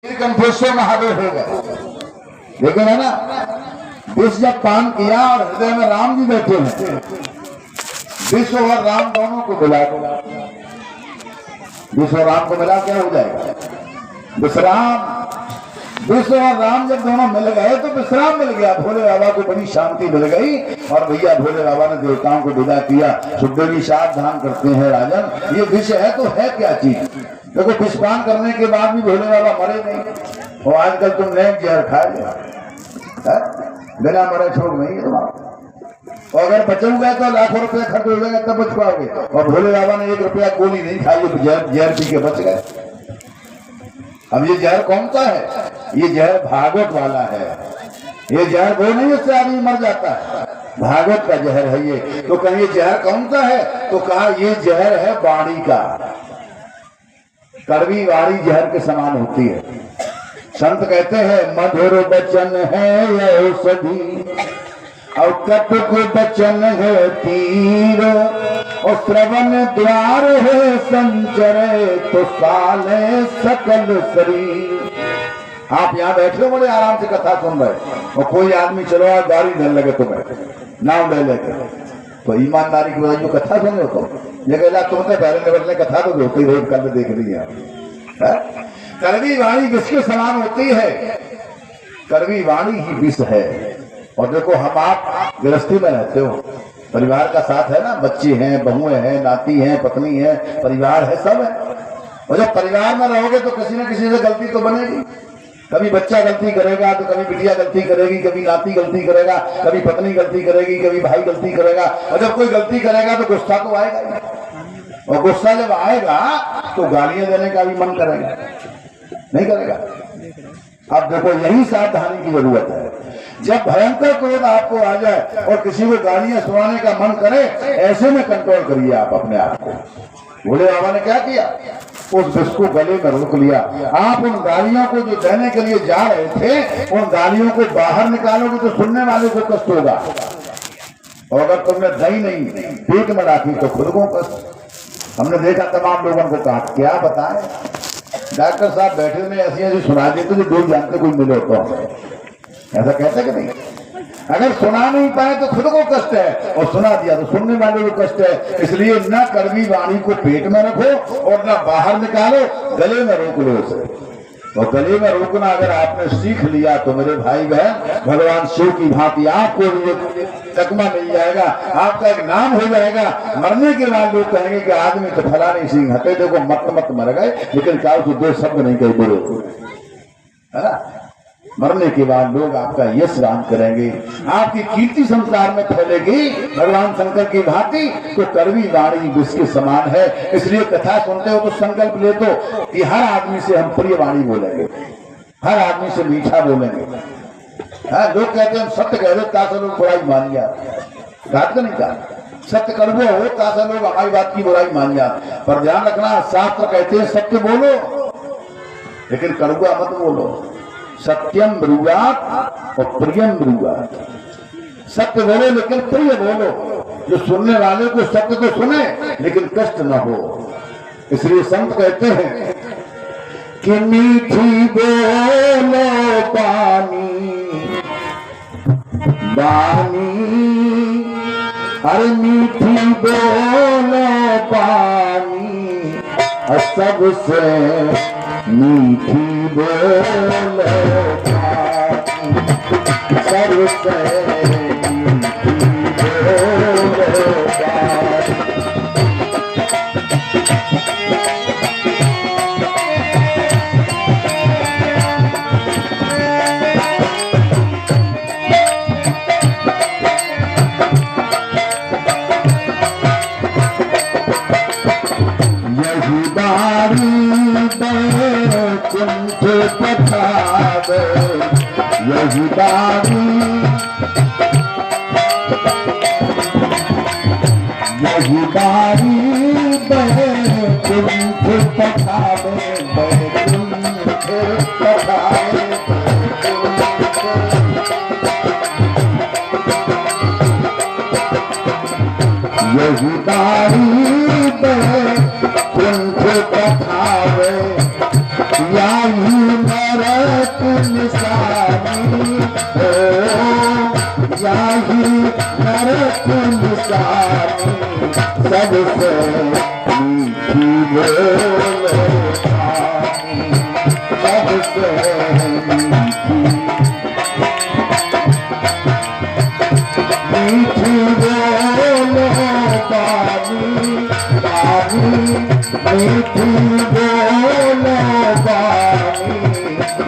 Confusion Mahadev हो गए, लेकिन है ना विष जब पान किया और हृदय में राम जी बैठे हैं, विश्व और राम दोनों को मिला दो, विश्व और राम को मिला क्या हो जाएगा? विश्राम। विश्व और राम जब दोनों मिल गए तो विश्राम मिल गया। भोले बाबा को बड़ी शांति मिल गई और भैया भोले बाबा ने देवताओं को विदा किया। सुखदेव जी सावधान करते हैं, राजन ये विष है तो है क्या चीज? देखो विषपान करने के बाद भी भोले बाबा मरे नहीं। और आजकल तुम नए जहर खा लिया, बिना मरे छोड़ नहीं है तुम्हारा। और अगर बचे गए तो लाखों रुपए खर्च हो जाएगा तब बच पाओगे। और भोले बाबा ने 1 रुपया गोली नहीं खाई, जहर पी के बच गए। अब ये जहर कौन सा है? ये जहर भागवत वाला है। ये जहर वो नहीं उससे आदमी मर जाता है, भागवत का जहर है ये। तो कहीं जहर कौन सा है? तो कहा ये जहर है वाणी का। कड़वी वाणी जहर के समान होती है। संत कहते हैं मधुर वचन है यह औषधि और कटुक वचन है तीर और श्रवण द्वार है संचरे तो साले सकल शरीर। आप यहाँ बैठे हो बड़े आराम से कथा सुन रहे और कोई आदमी चलो आप गाड़ी देने लगे तुम्हें, नाम ले लेके, तो ईमानदारी की वजह जो कथा सुन रहे हो ये कहला तुमने पहले बैठने कथा तो होती रही, कल देख ली है। कड़वी वाणी विष के समान होती है, कड़वी वाणी ही विष है। और देखो हम आप गृहस्थी में रहते हो, परिवार का साथ है ना, बच्चे हैं, बहुएं हैं, नाती हैं, पत्नी है, परिवार है, सब है। और जब परिवार में रहोगे तो किसी न किसी से गलती तो बनेगी। कभी बच्चा गलती करेगा तो कभी बिटिया गलती करेगी, कभी नाती गलती करेगा, कभी पत्नी गलती करेगी, कभी भाई गलती करेगा। और जब कोई गलती करेगा तो गुस्सा तो आएगा ही। और गुस्सा जब आएगा तो गालियां देने का भी मन करेगा, नहीं करेगा? अब देखो यही सावधानी की जरूरत है। जब भयंकर क्रोध आपको आ जाए और किसी को गालियां सुनाने का मन करे, ऐसे में कंट्रोल करिए आप अपने आप को। भोले बाबा ने क्या किया? उस विष को गले में रोक लिया। आप उन गालियों को जो देने के लिए जा रहे थे, उन गालियों को बाहर निकालोगे तो सुनने वाले को कष्ट होगा। और अगर तुमने दही नहीं पेट में रखी तो खुद को कष्ट। हमने देखा तमाम लोगों को कहा क्या बताएं, डॉक्टर साहब बैठे में ऐसी ऐसी सुना देते जो लोग जानते कोई मिले तो ऐसा कहते कि नहीं? अगर सुना नहीं पाए तो खुद को कष्ट है और सुना दिया तो सुनने वाले को कष्ट है। इसलिए न कड़वी वाणी को पेट में रखो और न बाहर निकालो, गले में रोक लो उसे। और गले में रोकना अगर आपने सीख लिया तो मेरे भाई बहन भगवान शिव की भांति आपको भी चकमा मिल जाएगा, आपका एक नाम हो जाएगा। मरने के बाद लोग कहेंगे कि आदमी तो फलाने सिंह हटे, देखो मत मर गए, लेकिन क्या उसको 2 शब्द नहीं कही बोले, है ना? मरने के बाद लोग आपका यश गान करेंगे, आपकी कीर्ति संसार में फैलेगी भगवान शंकर की भांति। तो कड़वी वाणी विष के समान है। इसलिए कथा सुनते हो तो संकल्प ले दो कि हर आदमी से हम प्रिय वाणी बोलेंगे, हर आदमी से मीठा बोलेंगे। लोग कहते हैं हम सत्य कह रहे तासे लोग बुराई मान गया, बात का नहीं कहा सत्य कड़वा हो तासे लोग हमारी बात की बुराई मान गया। पर ध्यान रखना, शास्त्र कहते हैं सत्य बोलो लेकिन कड़वा मत बोलो। सत्यम ब्रूयात और प्रियम ब्रूयात। सत्य बोलो लेकिन प्रिय बोलो, जो सुनने वाले को सत्य तो सुने लेकिन कष्ट न हो। इसलिए संत कहते हैं कि मीठी बोलो पानी बानी, अरे मीठी बोलो पानी सबसे मीठी बोलो सबसे मीठी बोलो। यही बारी कुंठ पठावे, यही बारी कुंठ पठावे, कुंठ पठावे। यही बारी कुंठ पठावे, याही नर सबसे मीठी बोले पानी, सबसे मीठी बोले पानी, पानी मीठी बोले पानी,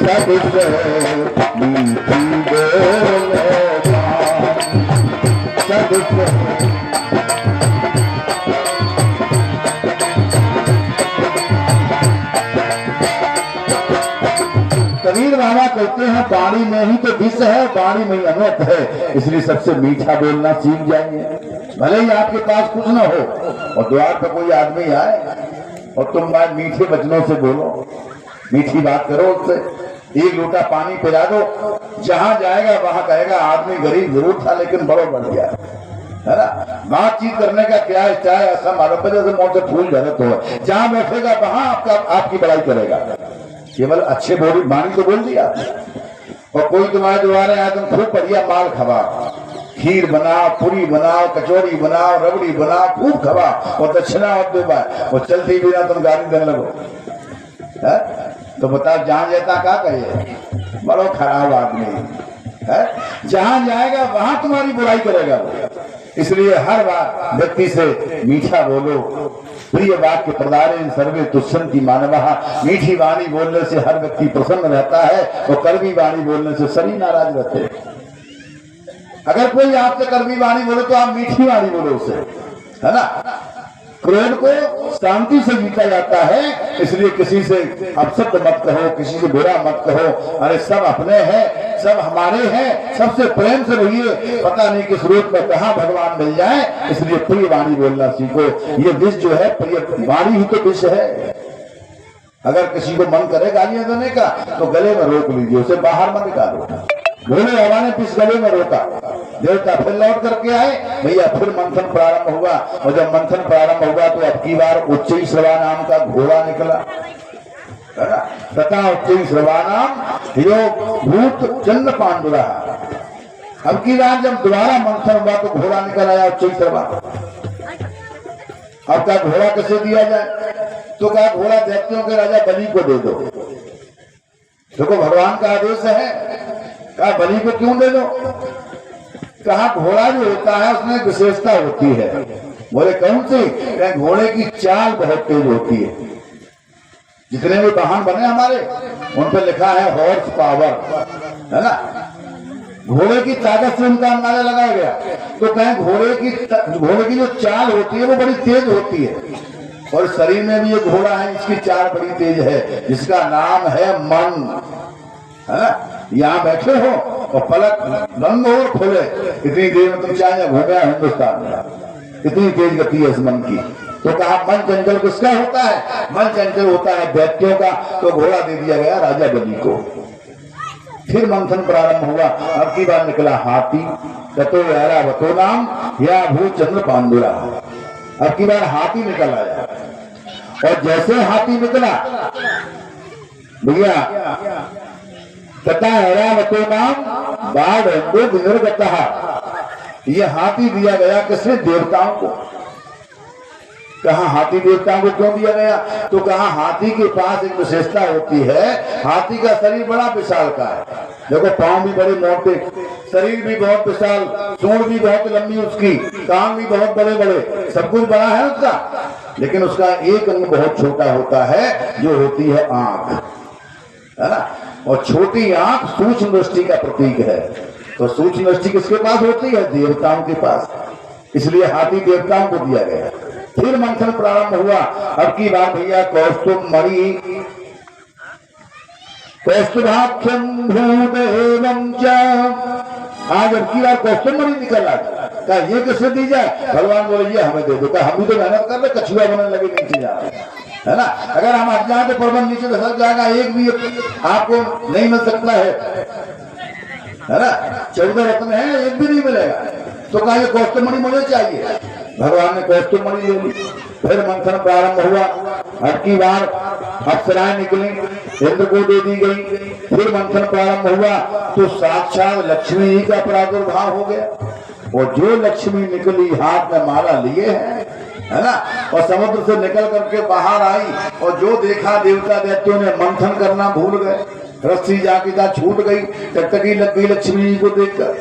सबसे मीठी बोले पानी, सबसे। कबीर बाबा कहते हैं वाणी में ही तो विष है, वाणी में ही अमृत है, इसलिए सबसे मीठा बोलना सीख जाइए। भले ही आपके पास कुछ ना हो और द्वार पर कोई आदमी आए और तुम बात मीठे वचनों से बोलो, मीठी बात करो उससे, एक लोटा पानी पिला दो, जहां जाएगा वहां कहेगा आदमी गरीब जरूर था लेकिन बड़ो बढ़ गया, है ना। बातचीत करने का क्या है, चाहे ऐसा मालूम जैसे मौत से फूल झरत हो, जहां बैठेगा वहां आपकी बड़ाई करेगा। केवल अच्छे बोली वाणी तो बोल दिया, और कोई तुम्हारे द्वारे आए तुम खूब बढ़िया माल खवा, खीर बनाओ, पूरी बनाओ, कचौड़ी बनाओ, रबड़ी बनाओ, खूब खवा और दक्षिणा और दो बार और चलती भी ना तुम गाली देने लगो, है? तो बताओ जहां जाता क्या कहिए, बड़ो खराब आदमी है, जहां जाएगा वहां तुम्हारी बुराई करेगा वो। इसलिए हर बार व्यक्ति से मीठा बोलो, प्रिय वाक्य प्रदारे सर्वे तुष्यन्ति मानवः, मीठी वाणी बोलने से हर व्यक्ति प्रसन्न रहता है और कड़वी वाणी बोलने से सभी नाराज रहते हैं। अगर कोई आपसे कड़वी वाणी बोले तो आप मीठी वाणी बोलो उसे, है ना। क्रोध को शांति से जीता जाता है, इसलिए किसी से अपशब्द मत कहो, किसी से बुरा मत कहो, अरे सब अपने हैं, सब हमारे हैं, सबसे प्रेम से रहिए, पता नहीं किस रूप में कहाँ भगवान मिल जाए, इसलिए प्रिय वाणी बोलना सीखो। ये विष जो है प्रिय वाणी ही तो विष है। अगर किसी को मन करे गालियां देने का तो गले में रोक लीजिए, उसे बाहर मत निकालो। भोले बाबा ने पिस गले में रोका, देवता फिर लौट करके आए, भैया फिर मंथन प्रारंभ हुआ, और जब मंथन प्रारंभ हुआ तो अब की बार उच्चई श्रवा नाम का घोड़ा निकला, तथा उच्चई श्रवा नाम यो भूत चंद्र पांडुरा। अब की बार जब दोबारा मंथन हुआ तो घोड़ा निकल आया उच्चई श्रवा। अब क्या घोड़ा कैसे दिया जाए, तो क्या घोड़ा दैत्यों के राजा बलि को दे दो। देखो भगवान का आदेश है, कहा बलि को क्यों दे दो, कहा घोड़ा जो होता है उसमें विशेषता होती है। बोले कौन सी, घोड़े की चाल बहुत तेज होती है। जितने भी वाहन बने हमारे उन पर लिखा है हॉर्स पावर, है ना। घोड़े की ताकत से उनका अंदाजा लगाया गया, तो कहें घोड़े की जो चाल होती है वो बड़ी तेज होती है, और शरीर में भी ये घोड़ा है, इसकी चाल बड़ी तेज है, जिसका नाम है मन, है ना। यहाँ बैठे हो और पलक बंद हो और खोले, इतनी देर में तुम चाहे घूमे हिंदुस्तान में, इतनी तेज गति है इस मन की। तो कहा मन चंचल किसका होता है, मन चंचल होता है दैत्यों का, तो घोड़ा दे दिया गया राजा बलि को। फिर मंथन प्रारंभ हुआ, अब की बार निकला हाथी, ततो ऐरावतो नाम या भूत चंद्र पांडुरा। अब की बार हाथी निकल आया, और जैसे हाथी निकला भैया, तथा ऐरावतो नाम बाढ़ निर्गतः, ये हाथी दिया गया किसने, देवताओं को। कहा हाथी देवताओं को क्यों दिया गया, तो कहा हाथी के पास एक विशेषता होती है, हाथी का शरीर बड़ा विशाल का है। देखो पांव भी बड़े मोटे, शरीर भी बहुत विशाल, सूंड भी बहुत लंबी उसकी, कान भी बहुत बड़े बड़े, सब कुछ बड़ा है उसका, लेकिन उसका एक अंग बहुत छोटा होता है जो होती है आंख, है ना। और छोटी आंख सूक्ष्म दृष्टि का प्रतीक है, तो सूक्ष्म दृष्टि किसके पास होती है, देवताओं के पास, इसलिए हाथी देवताओं को दिया गया। फिर मंथन प्रारंभ हुआ, अब की बार भैया कौस्तुभ मणि कौस्तुभाख्यम भूदेवं च, आज अब की बार कौस्तुभ मणि निकल आया। कहा ये किससे दी जाए, भगवान बोले ये हमें दे दो। कहा हम भी तो मेहनत कर रहे, कछुआ बनने लगे नीचे जा रहे, है ना। अगर हम हट जाए तो पर्वत नीचे धस जाएगा, एक भी आपको नहीं मिल सकता है ना। 14 रत्न है, एक भी नहीं मिलेगा, तो कहा ये कौस्तुभ मणि मुझे चाहिए। भगवान ने कौस्तुभ मणि ले ली। फिर मंथन प्रारंभ हुआ, अब की बार अप्सराएं निकली, इंद्र को दे दी गई। फिर मंथन प्रारंभ हुआ तो साक्षात लक्ष्मी जी का प्रादुर्भाव हो गया, और जो लक्ष्मी निकली हाथ में माला लिए है, है ना। और समुद्र से निकल करके बाहर आई और जो देखा देवता दैत्यों ने मंथन करना भूल गए, रस्सी जाके छूट गई, टकटकी लग गई लक्ष्मी जी को देखकर।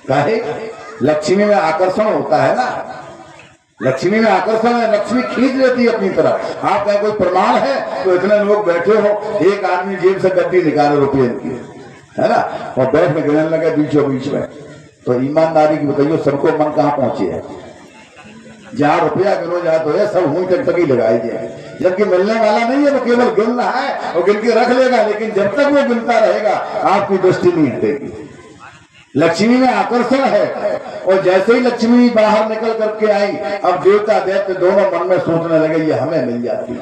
काहे? लक्ष्मी में आकर्षण होता है ना, लक्ष्मी में आकर्षण है, लक्ष्मी खींच लेती है अपनी तरफ। आप कहें कोई प्रमाण है तो इतने लोग बैठे हो, एक आदमी जेब से गड्डी निकाले रुपये की, है ना, और बैठ में गिरने लगे बीचों बीच में, तो ईमानदारी की बताइए सबको मन कहाँ पहुंचे है? जहाँ रुपया गिनो जाए तो है सब हुई टकटकी लगाई जाए, जबकि मिलने वाला नहीं है, वो केवल गिन रहा है और गिन के रख लेगा, लेकिन जब तक वो गिनता रहेगा आपकी दृष्टि नहीं हटेगी। लक्ष्मी में आकर्षण है। और जैसे ही लक्ष्मी बाहर निकल करके आई, अब देवता दैत्य दोनों मन में सोचने लगे ये हमें मिल जाती,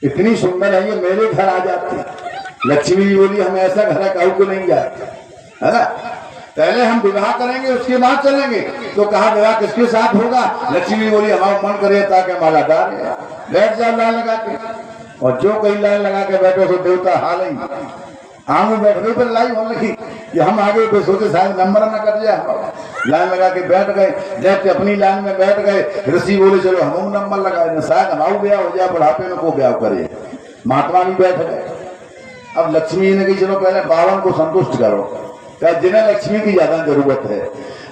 इतनी सुंदर है, ये मेरे घर आ जाती। लक्ष्मी जी बोली हमें ऐसा घर है कहू को नहीं जाती, है ना, पहले हम विवाह करेंगे उसके बाद चलेंगे। तो कहा विवाह किसके साथ होगा? लक्ष्मी बोली हमारा मन करे ताकि माला डाल बैठ जाओ लाइन लगा के। और जो कहीं लाइन लगा के बैठो तो देवता हाल ही आम बैठने पर लाई होने लगी कि हम आगे कोई सोचे शायद नंबर न कट जाए, लाइन लगा के बैठ गए, जैसे अपनी लाइन में बैठ गए। ऋषि बोले चलो हम नंबर लगाए, शायद हमारा ब्याह हो जाए, बुढ़ापे में को ब्याह करे। महात्मा भी बैठ गए। अब लक्ष्मी ने कही चलो पहले बावन को संतुष्ट करो, क्या जिन्हें लक्ष्मी की ज्यादा जरूरत है।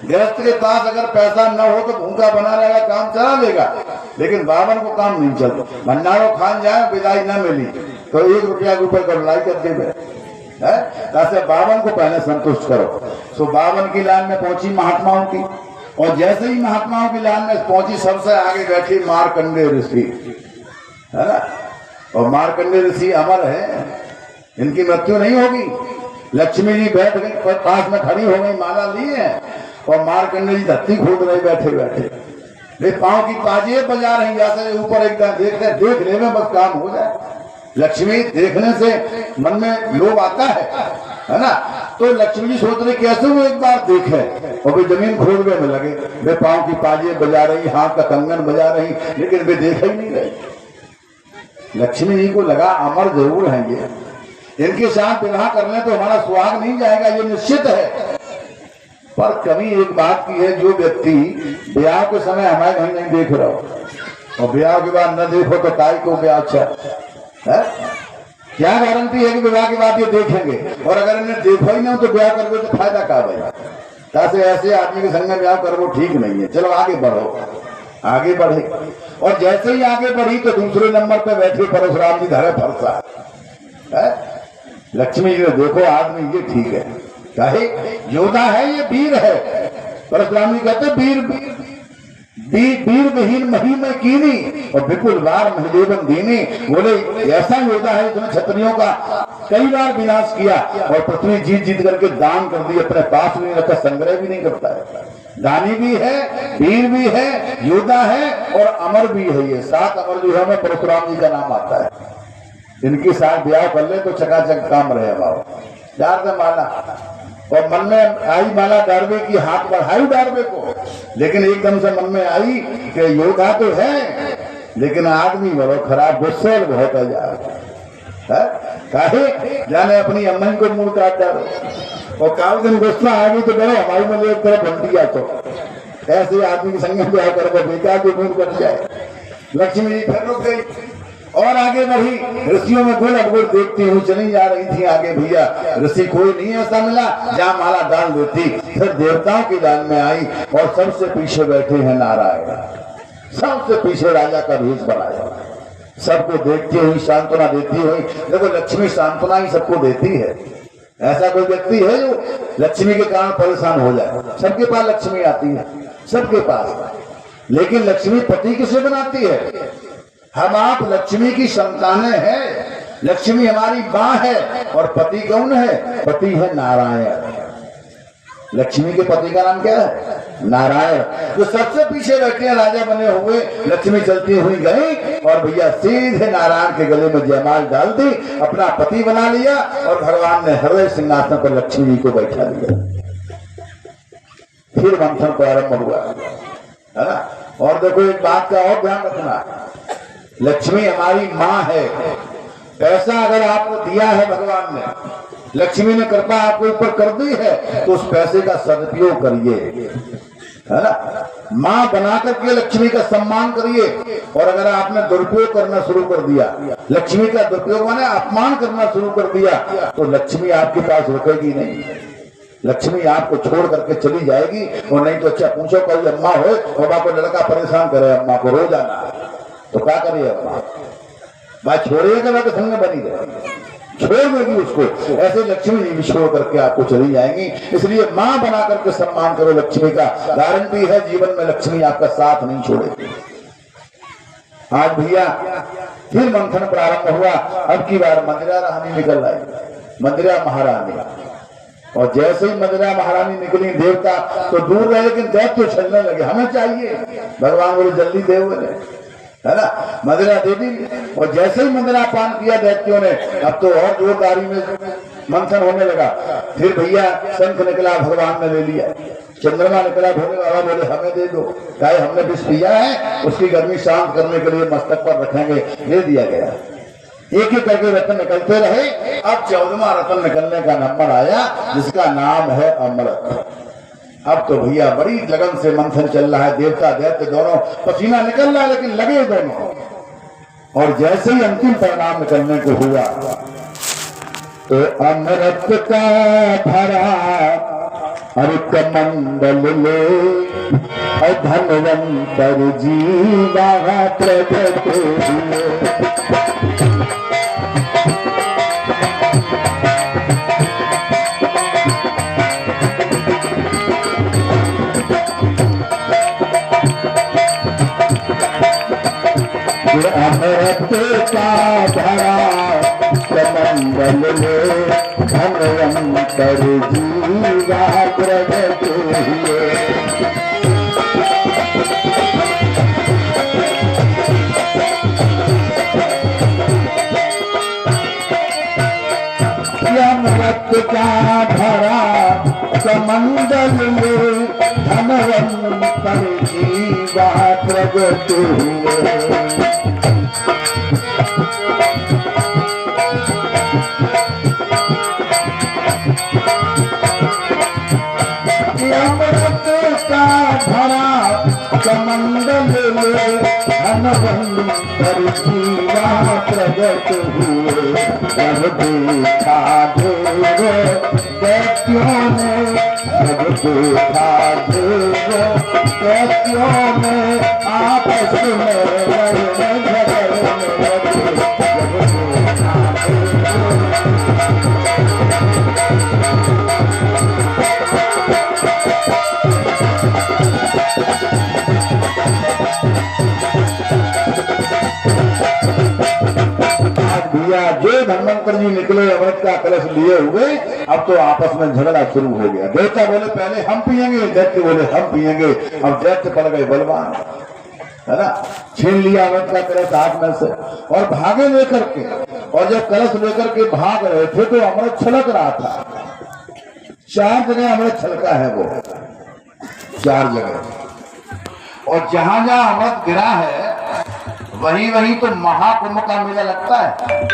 गृहस्थ के पास अगर पैसा न हो तो भूखा बना रहेगा, काम चला लेगा, लेकिन बावन को काम नहीं चलता। भंडारों खान जाए विदाई न मिली तो 1 रुपया के ऊपर कर लाई कर दे है, बावन को पहले संतुष्ट करो। सो बावन की लाइन में पहुंची महात्माओं की, और जैसे ही महात्माओं की लाइन में पहुंची सबसे आगे बैठी मार्कंडेय ऋषि, है ना। और मार्कंडेय ऋषि अमर है, इनकी मृत्यु नहीं होगी। लक्ष्मी जी बैठ गई पास में खड़ी हो गई, माला ली है, और मार्कंडेय जी धरती खोद रहे बैठे बैठे, वे पांव की पाजिए बजा रही, जैसे ऊपर एकदम देख ले में बस काम हो जाए। लक्ष्मी देखने से मन में लोभ आता है ना। तो लक्ष्मी जी सोच रहे कैसे वो एक बार देखे, और वे जमीन खोदने में लगे, वे पांव की पाजिए बजा रही, हाथ का कंगन बजा रही, लेकिन वे देख ही नहीं रहे। लक्ष्मी जी को लगा अमर जरूर है ये, इनके साथ विवाह करने तो हमारा सुहाग नहीं जाएगा, ये निश्चित है। पर कभी एक बात की है, जो व्यक्ति ब्याह के समय हमारे घर नहीं देख रहा हो और ब्याह के बाद न देखो तो काय को ब्याह अच्छा है? क्या गारंटी है कि विवाह के बाद ये देखेंगे? और अगर इन्हें देखो ही ना तो ब्याह करके तो फायदा क्या भाई? तासे ऐसे आदमी के संग में ब्याह करो ठीक नहीं है। चलो आगे बढ़ो, आगे बढ़े। और जैसे ही आगे बढ़ी तो दूसरे नंबर पे बैठे परशुराम जी धरे फरसा है। लक्ष्मी जी ने देखो आदमी ये ठीक है, चाहे योद्धा है, ये वीर है। परशुराम जी कहते वीर वीर विहीन मही में कीनी और विपुल बार महदेवन दीनी। बोले ऐसा योद्धा है जिसने क्षत्रियों का कई बार विनाश किया और पृथ्वी जीत करके दान कर दी, अपने पास नहीं रखा, संग्रह भी नहीं करता है। दानी भी है, वीर भी है, योद्धा है और अमर भी है। ये 7 अमर जो है परशुराम जी का नाम आता है। इनके साथ ब्याह कर ले तो चकाचक काम रहे भाव। प्यार से माला और मन में आई माला डारवे की, हाथ बढ़ाई डारवे को, लेकिन एकदम से मन में आई कि योद्धा तो है लेकिन आदमी बड़ो खराब, गुस्से बहुत आ जाए, जाने अपनी अम्मा को मुंह काट डालो और काल दिन गुस्सा आ गई तो डरो हमारी में एक तरफ बनती तो ऐसे आदमी के संग ब्याह करो बेटा जो मुंह कट जाए। लक्ष्मी जी फिर रुक गई और आगे बढ़ी। ऋषियों में गोल अगोल देखती हुई चली जा रही थी आगे। भैया ऋषि कोई नहीं ऐसा मिला जहाँ माला डाल देती। फिर देवताओं की दान में आई और सबसे पीछे बैठे हैं नारायण, सबसे पीछे राजा का भेष बनाया, सबको देखती हुई सांत्वना देती हुई। देखो लक्ष्मी सांत्वना ही सबको देती है। ऐसा कोई व्यक्ति है जो लक्ष्मी के कारण परेशान हो जाए? सबके पास लक्ष्मी आती है, सबके पास, लेकिन लक्ष्मी पति किसे बनाती है? हम आप लक्ष्मी की संतानें हैं। लक्ष्मी हमारी मां है और पति कौन है? पति है नारायण। लक्ष्मी के पति का नाम क्या है? नारायण। तो सबसे पीछे बैठे राजा बने हुए। लक्ष्मी चलती हुई गई और भैया सीधे नारायण के गले में जयमाल डाल दी, अपना पति बना लिया और भगवान ने हृदय सिंहासन पर लक्ष्मी जी को बैठा दिया। फिर मंथन प्रारंभ हुआ, है ना। और देखो एक बात का और ध्यान रखना, लक्ष्मी हमारी माँ है। पैसा अगर आपको दिया है भगवान ने, लक्ष्मी ने कृपा आपके ऊपर कर दी है, तो उस पैसे का सदुपयोग करिए, है ना। माँ बना करके लक्ष्मी का सम्मान करिए। और अगर आपने दुरुपयोग करना शुरू कर दिया, लक्ष्मी का दुरुपयोग माने अपमान करना शुरू कर दिया, तो लक्ष्मी आपके पास रुकेगी नहीं, लक्ष्मी आपको छोड़ करके चली जाएगी। और नहीं तो अच्छा पूछो कोई अम्मा हो, बाबा को लड़का परेशान करे, अम्मा को रोज आना है, तो क्या करिए अम्मा, बात छोड़िएगा ना तो संग बनी रहेगी, छोड़ देगी उसको। ऐसे लक्ष्मी जी भी छोड़ करके आपको चली जाएंगी। इसलिए माँ बना करके सम्मान करो लक्ष्मी का, गारंटी है जीवन में लक्ष्मी आपका साथ नहीं छोड़ेगी। आज भैया फिर मंथन प्रारंभ हुआ। अब की बार मदिरा रानी निकल आई, मदिरा महारानी। और जैसे ही मदिरा महारानी निकली, देवता तो दूर रहे लेकिन दैत्य तो छलने लगे, हमें चाहिए। भगवान बोले जल्दी दे, बोले है ना, मदिरा दे दी। और जैसे ही मदिरा पान किया दैत्यों ने, अब तो और जोरदारी में मंथन होने लगा। फिर भैया शंख निकला, भगवान ने ले लिया। चंद्रमा निकला, भोले बाबा बोले हमें दे दो, चाहे हमने विष पिया है, उसकी गर्मी शांत करने के लिए मस्तक पर रखेंगे, दे दिया गया। एक एक करके रत्न निकलते रहे। अब 14वां रत्न निकलने का नंबर आया, जिसका नाम है अमृत। अब तो भैया बड़ी लगन से मंथन चल रहा है, देवता दैत्य दोनों, पसीना निकल रहा है लेकिन लगे दोनों। और जैसे ही अंतिम परिणाम निकलने को हुआ, तो अमृत का भरा हर कमंडल ले धनवंतर जीवा प्रगट हुए। अमृत का भरा कमंडल में धनवंतर जीवा प्रगट हुए। अमृत का भरा कमंडल में धनवंतर जीवा प्रगट हुए। कमंडल में धनवंतर जीवा प्रगट हुए। जब देखा देव दैत्यों ने, जब देखा देव दैत्यों ने आपस में लड़ने झगड़ने लगे। जब जो धनवंतर जी निकले अमृत का कलश लिए हुए, अब तो आपस में झगड़ा शुरू हो गया। देवता बोले पहले हम पिएंगे, दैत्य बोले हम पिएंगे। अब दैत्य पड़ गए बलवान, है ना, छीन लिया अमृत का कलश हाथ में से और भागे लेकर के। और जब कलश लेकर के भाग रहे थे तो अमृत छलक रहा था। 4 जगह अमृत छलका है, वो 4 जगह। और जहां जहां अमृत गिरा है वहीं वहीं तो महाकुंभ का मेला लगता है।